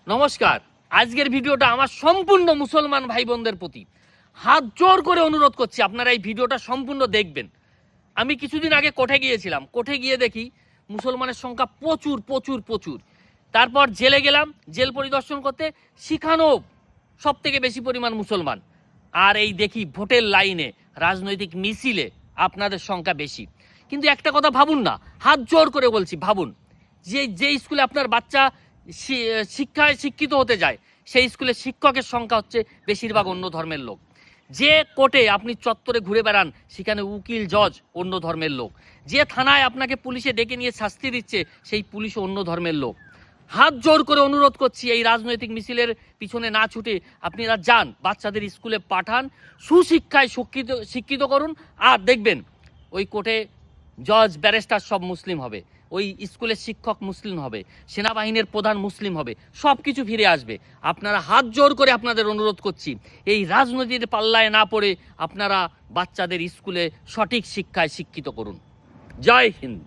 নমস্কার। আজকের ভিডিওটা আমার সম্পূর্ণ মুসলমান ভাই বোনদের প্রতি হাত জোর করে অনুরোধ করছি, আপনারা এই ভিডিওটা সম্পূর্ণ দেখবেন। আমি কিছুদিন আগে কোর্টে গিয়েছিলাম, কোর্টে গিয়ে দেখি মুসলমানের সংখ্যা প্রচুর প্রচুর প্রচুর। তারপর জেলে গেলাম, জেল পরিদর্শন করতে, সেখানেও সব থেকে বেশি পরিমাণ মুসলমান। আর এই দেখি ভোটের লাইনে, রাজনৈতিক মিছিলে আপনাদের সংখ্যা বেশি। কিন্তু একটা কথা ভাবুন না, হাত জোর করে বলছি, ভাবুন যে স্কুলে আপনার বাচ্চা শিক্ষায় শিক্ষিত হতে যায়, সেই স্কুলে শিক্ষকের সংখ্যা হচ্ছে বেশিরভাগ অন্য ধর্মের লোক। যে কোর্টে আপনি চত্বরে ঘুরে বেড়ান, সেখানে উকিল জজ অন্য ধর্মের লোক। যে থানায় আপনাকে পুলিশে ডেকে নিয়ে শাস্তি দিচ্ছে, সেই পুলিশও অন্য ধর্মের লোক। হাত জোর করে অনুরোধ করছি, এই রাজনৈতিক মিছিলের পিছনে না ছুটে আপনারা যান, বাচ্চাদের স্কুলে পাঠান, সুশিক্ষায় শিক্ষিত করুন। আর দেখবেন ওই কোর্টে জজ ব্যারিস্টার সব মুসলিম হবে, ওই স্কুলের শিক্ষক মুসলিম হবে, সেনাবাহিনীর প্রধান মুসলিম হবে, সব কিছু ফিরে আসবে। আপনারা হাত জোর করে আপনাদের অনুরোধ করছি, এই রাজনীতির পাল্লায় না পড়ে আপনারা বাচ্চাদের স্কুলে সঠিক শিক্ষায় শিক্ষিত করুন। জয় হিন্দ।